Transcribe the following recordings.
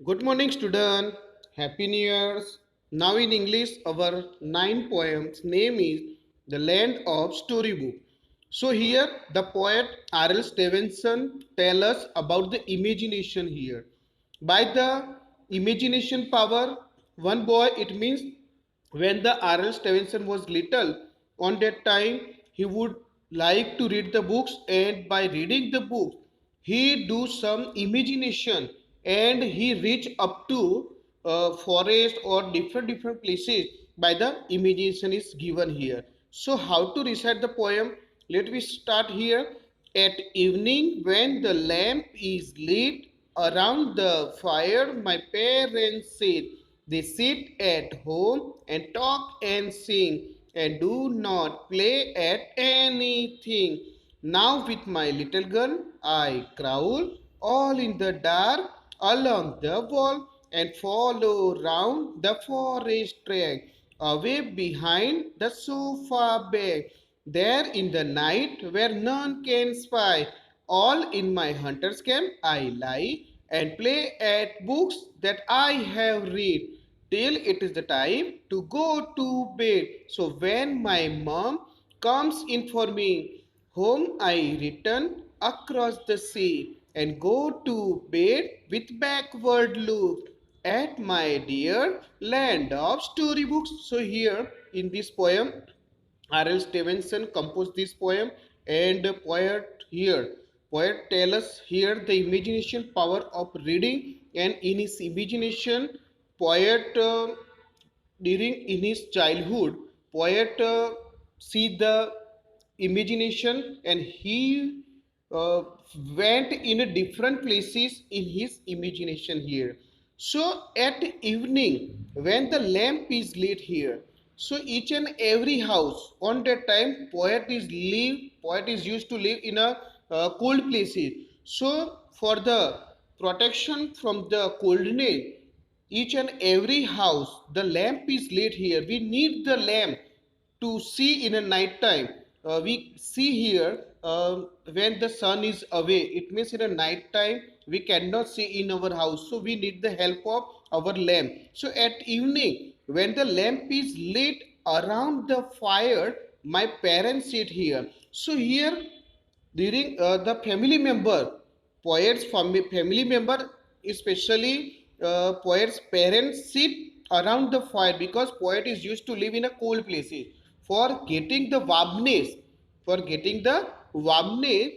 Good morning, student. Happy New Year's. Now in English, our 9 poems name is The Land of Storybook. So here the poet R.L. Stevenson tell us about the imagination here. By the imagination power, one boy, it means when the R.L. Stevenson was little, on that time he would like to read the books, and by reading the books he do some imagination and he reach up to forest or different places by the imagination is given here. So how to recite the poem? Let me start here. At evening when the lamp is lit around the fire, my parents sit. They sit at home and talk and sing and do not play at anything. Now with my little gun I crawl all in the dark along the wall and follow round the forest track away behind the sofa bed. There in the night where none can spy, all in my hunter's camp I lie and play at books that I have read till it is the time to go to bed. So when my mom comes in for me, home I return across the sea and go to bed with backward look at my dear land of storybooks. So here in this poem, R.L. Stevenson composed this poem, and the poet tell us here the imagination power of reading, and in his imagination, poet during in his childhood, poet see the imagination and he uh, went in a different places in his imagination here. So at evening when the lamp is lit here, so each and every house on that time poet is used to live in a cold places. So for the protection from the coldness, each and every house the lamp is lit here. We need the lamp to see in a night time. We see here when the sun is away, it means in a night time we cannot see in our house, so we need the help of our lamp. So at evening when the lamp is lit around the fire, my parents sit here. So here during the family member, family member, especially poet's parents sit around the fire because poet is used to live in a cold places. For getting the warmness, for getting the warmness,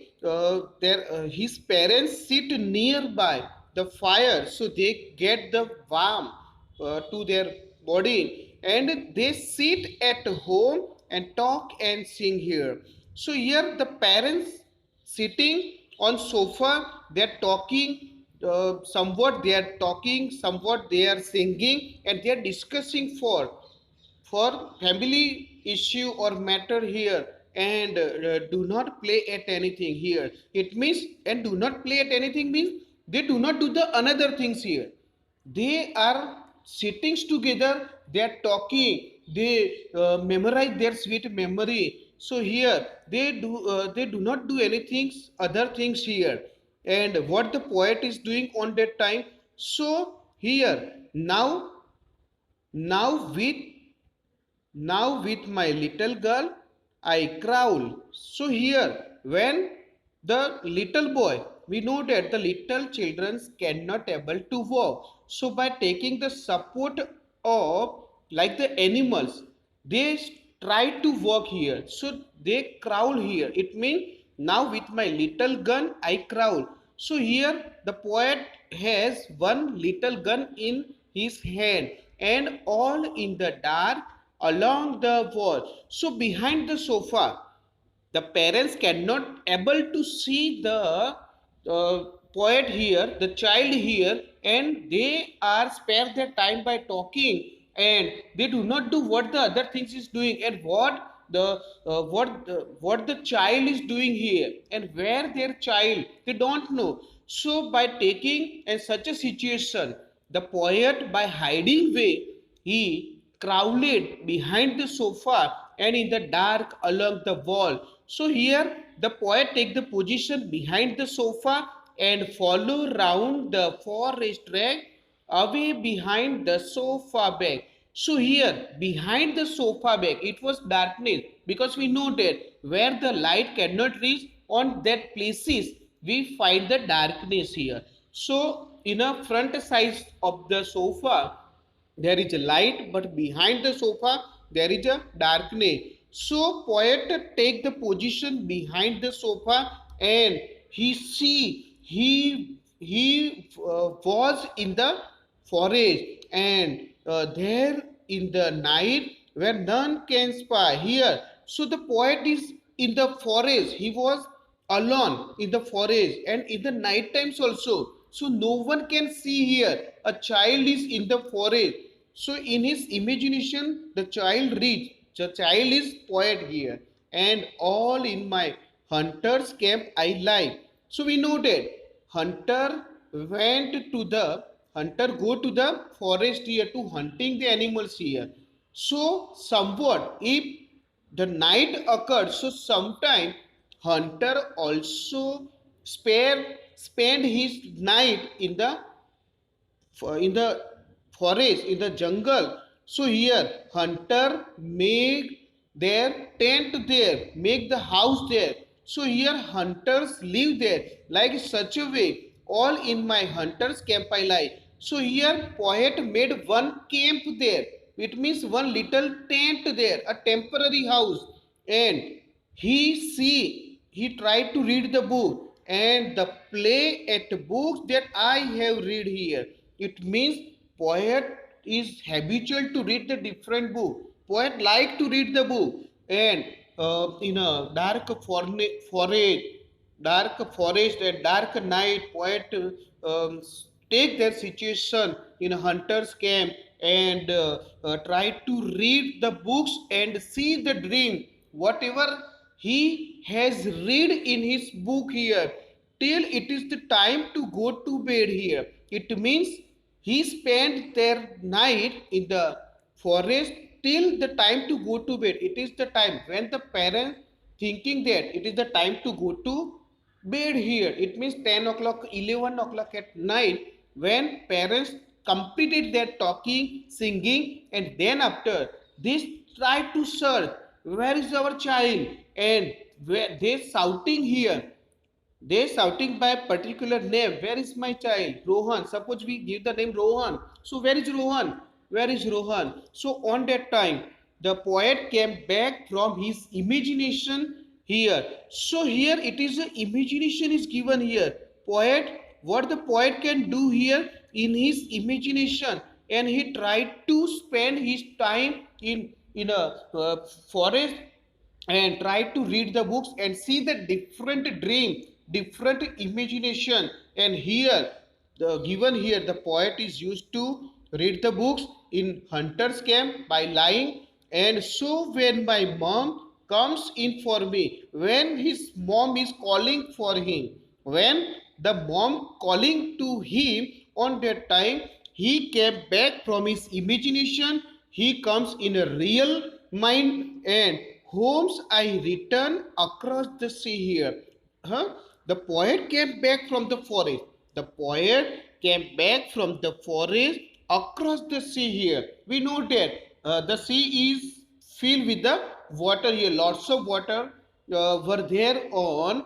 his parents sit nearby the fire so they get the warm to their body, and they sit at home and talk and sing here. So here the parents sitting on sofa, they are talking, somewhat they are talking, somewhat they are singing, and they are discussing for family issue or matter here. And do not play at anything here, it means, and do not play at anything means they do not do the another things here. They are sitting together, they are talking, they memorize their sweet memory. So here they do not do anything other things here. And what the poet is doing on that time, so here now now with now with my little girl I crawl. So here when the little boy, we know that the little children cannot able to walk. So by taking the support of like the animals, they try to walk here. So they crawl here. It means now with my little gun I crawl. So here the poet has one little gun in his hand and all in the dark along the wall. So behind the sofa, the parents cannot able to see the poet here, the child here, and they are spare their time by talking, and they do not do what the other things is doing, and what the child is doing here and where their child, they don't know. So by taking in such a situation, the poet by hiding way, he crawled behind the sofa and in the dark along the wall. So here the poet take the position behind the sofa and follow round the forest track away behind the sofa back. So here behind the sofa back it was darkness, because we know that where the light cannot reach, on that places we find the darkness here. So in a front side of the sofa there is a light, but behind the sofa there is a darkness. So poet take the position behind the sofa, and he see he was in the forest, and there in the night where none can spy here. So the poet is in the forest, he was alone in the forest, and in the night times also, so no one can see here. A child is in the forest, so in his imagination the child reads, the child is poet here. And all in my hunter's camp I lie. So we know that hunter went to the hunter go to the forest here to hunting the animals here. So somewhat if the night occurred, so sometime hunter also spend his night in the forest, in the jungle. So here hunter make their tent there, make the house there. So here hunters live there like such a way, all in my hunter's camp I lie. So here poet made one camp there, it means one little tent there, a temporary house. And he tried to read the book, and the play at books that I have read here. It means poet is habitual to read the different book. Poet like to read the book, and in a dark forest and dark night, poet take their situation in a hunter's camp, and try to read the books and see the dream whatever he has read in his book here, till it is the time to go to bed here. It means he spent their night in the forest till the time to go to bed. It is the time when the parents thinking that it is the time to go to bed here. It means 10 o'clock, 11 o'clock at night, when parents completed their talking, singing, and then after this try to search where is our child, and where they shouting here, they shouting by a particular name. Where is my child? Rohan. Suppose we give the name Rohan. So where is Rohan? Where is Rohan? So on that time, the poet came back from his imagination here. So here it is a imagination is given here. Poet, what the poet can do here in his imagination, and he tried to spend his time in a forest, and try to read the books and see the different dream, different imagination. And here the given here the poet is used to read the books in hunter's camp by lying. And so when my mom comes in for me, when his mom is calling for him, when the mom calling to him, on that time he came back from his imagination, he comes in a real mind, and homes I return across the sea here. Huh? The poet came back from the forest. The poet came back from the forest across the sea here. We know that the sea is filled with the water here. Lots of water were there on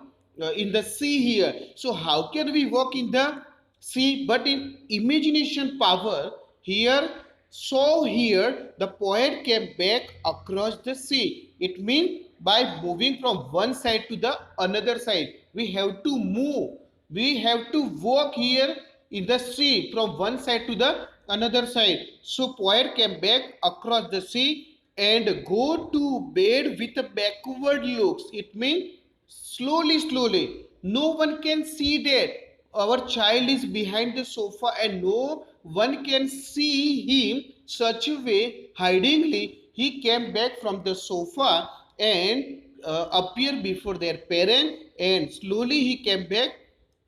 in the sea here. So how can we walk in the sea? But in imagination power here, so here the poet came back across the sea. It means by moving from one side to the another side, we have to move. We have to walk here in the sea from one side to the another side. So poet came back across the sea and go to bed with a backward looks. It means slowly, slowly. No one can see that our child is behind the sofa, and no one can see him. Such a way, hidingly, he came back from the sofa and appeared before their parents, and slowly he came back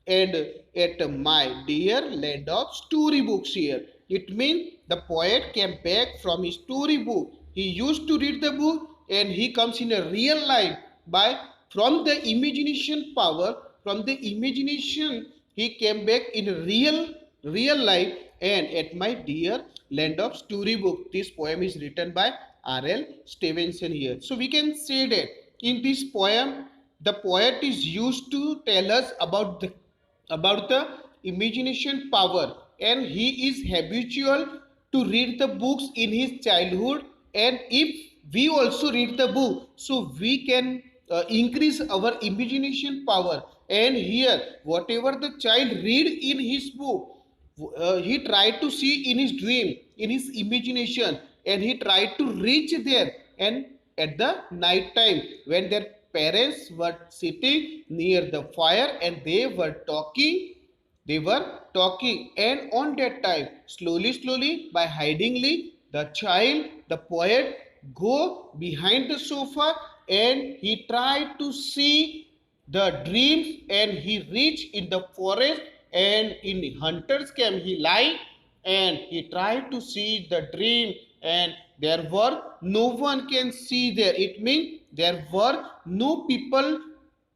and at my dear land of storybooks here. It means the poet came back from his storybook. He used to read the book, and he comes in a real life by from the imagination power. From the imagination he came back in real life, and at my dear land of storybook. This poem is written by R.L. Stevenson here. So we can say that in this poem, the poet is used to tell us about the imagination power, and he is habitual to read the books in his childhood, and if we also read the book, so we can increase our imagination power. And here whatever the child read in his book, he tried to see in his dream, in his imagination, and he tried to reach there. And at the night time, when their parents were sitting near the fire and they were talking, and on that time, slowly, by hidingly, the child, the poet, go behind the sofa, and he tried to see the dreams, and he reached in the forest, and in hunter's camp he lie, and he tried to see the dream, and there were no one can see there. It means there were no people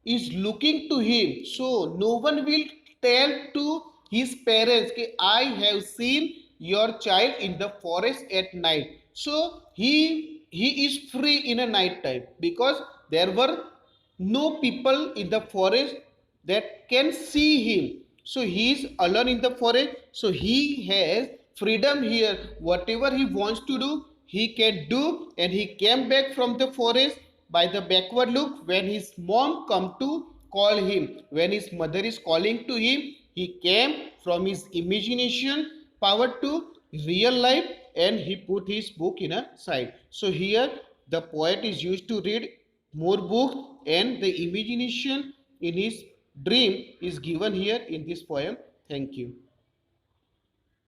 is looking to him, so no one will tell to his parents that I have seen your child in the forest at night. So he is free in a night time, because there were no people in the forest that can see him. So he is alone in the forest, so he has freedom here. Whatever he wants to do, he can do. And he came back from the forest by the backward look when his mom come to call him. When his mother is calling to him, he came from his imagination power to real life, and he put his book in a side. So here the poet is used to read more books, and the imagination in his dream is given here in this poem. Thank you.